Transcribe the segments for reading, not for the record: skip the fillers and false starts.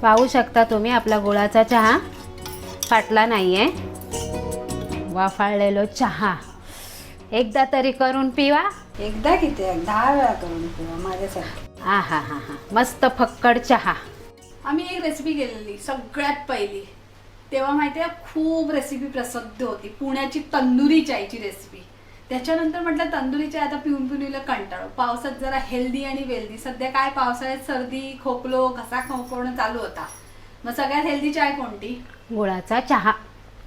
पाहू शकता तुम्ही आपला गुळाचा चहा फाटला नाहीये. वाफाळलेलो चहा एकदा तरी करून पिवा. एकदा किती 10 वेळा करून पिवा माझ्यासाठी. हा हा हा हा मस्त फक्कड चहा. आम्ही एक रेसिपी केलेली सगळ्यात पहिली, तेव्हा माहिती आहे खूप रेसिपी प्रसिद्ध होती, पुण्याची तंदुरी चायची रेसिपी. त्याच्यानंतर म्हटलं तंदुरी चाय आता पिऊन पिऊन येईल कंटाळो, पावसात जरा हेल्दी आणि वेल्दी. सध्या काय पावसाळ्यात सर्दी खोकलो घसा खवखवणं चालू होता, मग सगळ्यात हेल्दी चाय कोणती? गुळाचा चहा.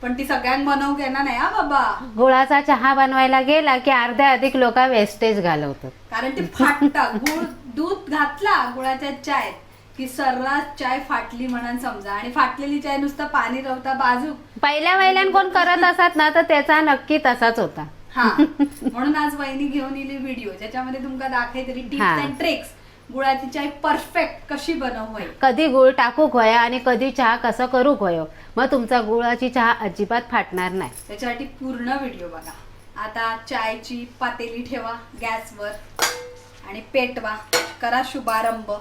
पण ती सगळ्यांना बनवू घेणार नाही हा बाबा. गुळाचा चहा बनवायला गेला की अर्ध्या अधिक लोक वेस्टेज घालवतात, कारण ते फाटतात. गुळ दूध घातला गुळाच्या चाय की सर्रास चाय फाटली म्हणून समजा. आणि फाटलेली चाय नुसतं पाणी रवता बाजू. पहिल्या वहिल्यान कोण करत असत ना तर त्याचा नक्की तसाच होता. हा म्हणून आज वहिनी घेऊन येली व्हिडिओ ज्याच्यामध्ये तुमका दाखवते तरी टिप्स अँड ट्रिक्स गुळाची चाय परफेक्ट कशी बनवूय. कधी गुळ टाकूक होया आणि कधी चहा कसं करूक होयो, मग तुमचा गुळाची चहा अजिबात फाटणार नाही. त्याच्यासाठी पूर्ण व्हिडिओ बघा. आता चायची पातेली ठेवा गॅसवर आणि पेटवा, करा शुभारंभ.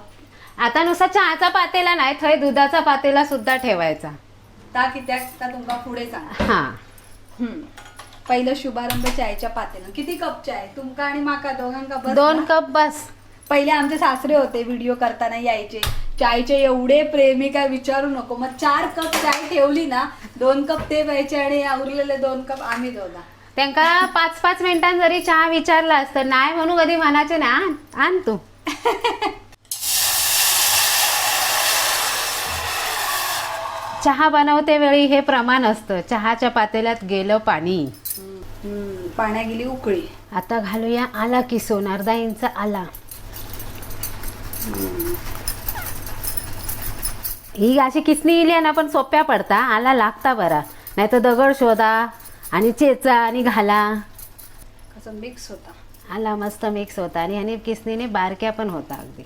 आता नुसता चहाचा पातेला नाही, थंय दुधाचा पातेला सुद्धा ठेवायचा. ता कित्याक ता तुमका पुढे सांग. हा पहिलं शुभारंभ चायच्या पातेलं. किती कप चाय तुमका आणि माका दोघांका? बस 2 ना? कप बस. पहिले आमचे सासरे होते व्हिडिओ करताना यायचे, चायचे एवढे प्रेमी काय विचारू नको. मग 4 कप चाय ठेवली ना, 2 कप ते प्यायचे आणि उरलेले 2 कप आम्ही दोघा. त्यांका 5-5 मिनिटां जरी चहा विचारला असतं नाही म्हणून कधी म्हणायचे ना आण तू. चहा बनवते वेळी हे प्रमाण असतं. चहाच्या पातेल्यात गेलं पाणी, पाण्या गेली उकळी. आता घालूया आला किसून, अर्धा इंच आला. ही अशी किसणी इली ना पण सोप्या पडता, आला लागता बरा. नाही तर दगड शोधा आणि चेचा आणि घाला. कसं मिक्स होता आला मस्त मिक्स होता आणि ह्याने किसणीने बारक्या पण होता अगदी.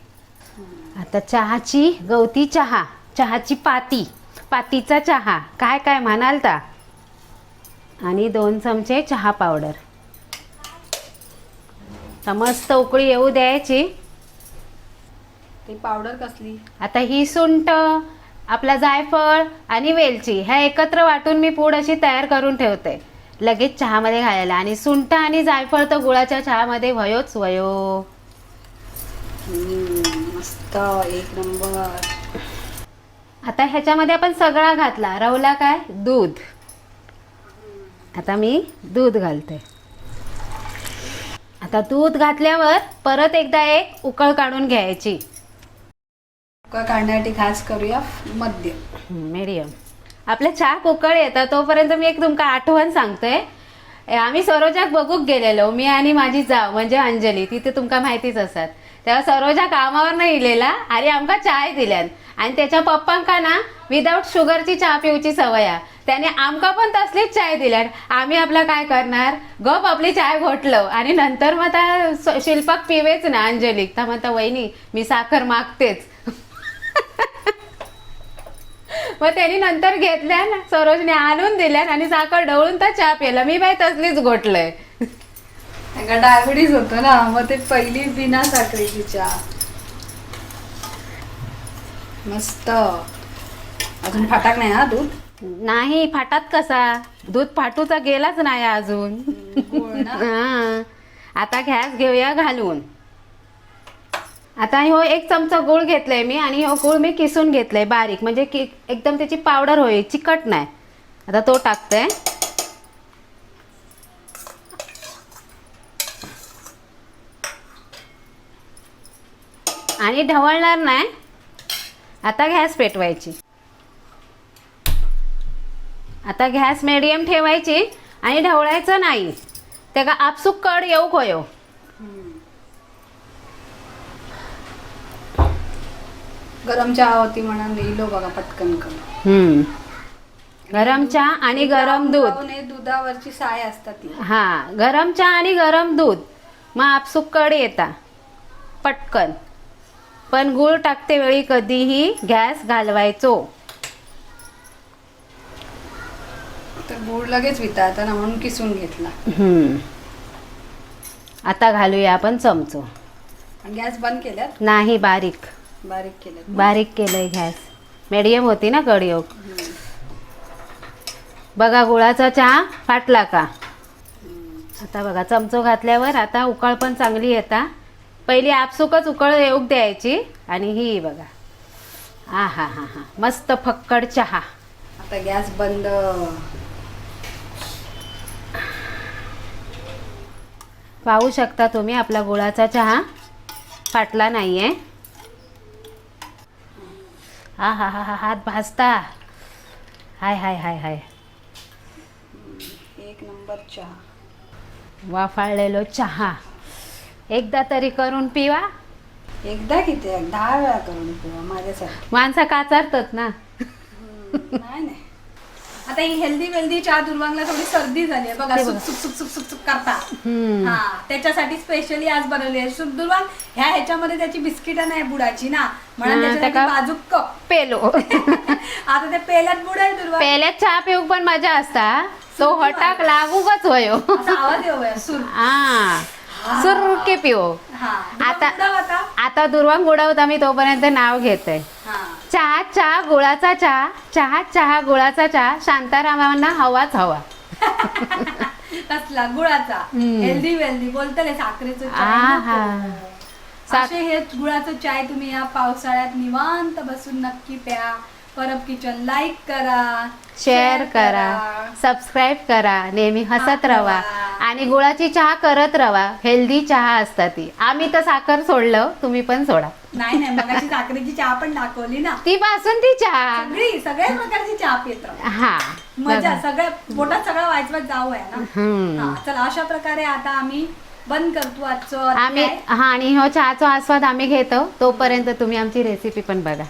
आता चहाची गवती चहा, चहाची पातीचा चहा काय काय म्हणाल ता. आणि 2 चमचे चहा पावडर. तर मस्त उकळी येऊ द्यायची. ती पावडर कसली? आता ही सुंठ, आपला जायफळ आणि वेलची ह्या एकत्र वाटून मी पूड अशी तयार करून ठेवते लगेच चहामध्ये घालायला. आणि सुंठ आणि जायफळ तर गुळाच्या चहामध्ये वयोच वयो. मस्त एक नंबर. आता ह्याच्यामध्ये आपण सगळा घातला, रवला काय दूध. आता मी दूध घालते. आता दूध घातल्यावर परत एकदा एक उकळ काढून घ्यायची. उकळ काढण्यासाठी खास करूया मध्यम मीडियम. आपल्या चहा उकळ येतात तोपर्यंत मी एक तुमका आठवण सांगते. आम्ही सरोजाक बघूक गेलेलो, मी आणि माझी जाव म्हणजे अंजली, तिथे तुमका माहितीच असतात. तेव्हा सरोजा कामावर नाही इलेला आणि आमका चाय दिल्यान. आणि त्याच्या पप्पांका ना विदाऊट शुगरची चहा पिऊची सवय आहे, त्याने आमका पण तसलीच चाय दिल्यान. आम्ही आपला काय करणार, गप आपली चाय घोटलो. आणि नंतर मग त्या शिल्पाक पिवेच ना अंजलीक, तर म्हणता वहिनी मी साखर मागतेच. मग त्यांनी नंतर घेतल्या सरोजने आणून दिल्यान आणि साखर ढवळून तर चहा पिला. Me by तसलीच घोटलंय. त्यांना डायबिटीज होतो ना, मग ते पहिली बिना साखरेची चहा. मस्त. अजून फाटाक नाही हा दूध? नाही फाटात कसा, दूध फाटूचा गेलाच नाही अजून. हा. आता गॅस घेऊया घालून. आता हो 1 चमचा गूळ घेतलाय मी आणि हो गूळ मी किसून घेतलाय बारीक, म्हणजे एकदम त्याची पावडर होईल, चिकट नाही. आता तो टाकते. आणि ढवळणार नाही. आता गॅस पेटवायची. आता गॅस मिडियम ठेवायची आणि ढवळायचं नाही, त्याला आपसूक कड येऊ होयो. गरम चहा होती म्हणून लिहिलो बघा पटकन करून. गरम चहा आणि गरम दूध. दुधावरची साय असतात ती. हा गरम चहा आणि गरम दूध, मग आपसूक कड येता पटकन. पण गूळ टाकते वेळी कधीही गॅस घालवायचो. तर गूळ लगेच वितळता ना म्हणून किसून घेतला. आता घालूया आपण चमचो. गॅस बंद केल्यात? नाही बारीक बारीक केलं. बारीक केलंय गॅस. मीडियम होती ना कढी हो. बघा गुळाचा चहा फाटला का. आता बघा चमचो घातल्यावर आता उकळ पण चांगली येता. पहिली आपसुकच उकळ येऊ द्यायची आणि ही बघा हा हा हा हा मस्त फक्कड चहा. आता गॅस बंद. पाहू शकता तुम्ही आपला गुळाचा चहा फाटला नाहीये. हा हा हा हा हात भाजता. हाय हाय हाय हाय. एक नंबर चहा. वाफाळलेलो चहा एकदा तरी करून पिवा. एकदा किती 10 वेळा करून पिवा माझ्यासाठी. माणसं काचारतात ना. नाही नाही. आता ही हेल्दी चहा दुर्वांगला थोडी सर्दी झाली आहे बघा. ते सुक बघा. सुक सुक सुक सुक सुक करता. हम्म. हा त्याच्यासाठी स्पेशली आज बनवली आहे सुक दुर्वांग. ह्याच्यामध्ये त्याची बिस्किट नाही बुडाची ना म्हणून हा, त्याच्यासाठी त्या बाजूक कप. पेलो आता ते पेल्यात बुड आहे दुर्वांग. पेल्यात चहा पिऊक पण मजा असता. तो हटाक लागूकच होयो. असा आवाज येऊ सूर. हा सुरके पिओ. हा आता- आता आता दुर्वांग बुडवता मी तोपर्यंत नाव घेतोय. हा चहा चहा गुळाचा चहा चहा चहा गुळाचा चहा शांतारामांना हवाच हवा. कसला गुळाचा हम्म. हेल्दी वेल्दी बोलतले साखरेचं चाय आहा. नको. असे हे गुळाचं चाय तुम्ही या पावसाळ्यात निवांत बसून नक्की प्या. परब किचन लाईक करा, शेअर करा, सबस्क्राईब करा, नेहमी हसत राहा आणि गुळाची चहा करत राहा. हेल्दी चहा असता ती. आम्ही तर साखर सोडलं, तुम्ही पण सोडा. नाही नाही मगाशी साखरेची चहा पण दाखवली ना. ती पासून ती चहा. सगळ्या प्रकारची चहा पित राहा. हा मजा सगळ्या पोटात सगळं वाचवत जाऊ आहे ना. हम्म. हा चला अशा प्रकारे आता आम्ही बंद करतो आजचं आम्ही अध्याय. हा आणि हो चहाचा आस्वाद आम्ही घेतो. तोपर्यंत तुम्ही आमची रेसिपी पण बघा.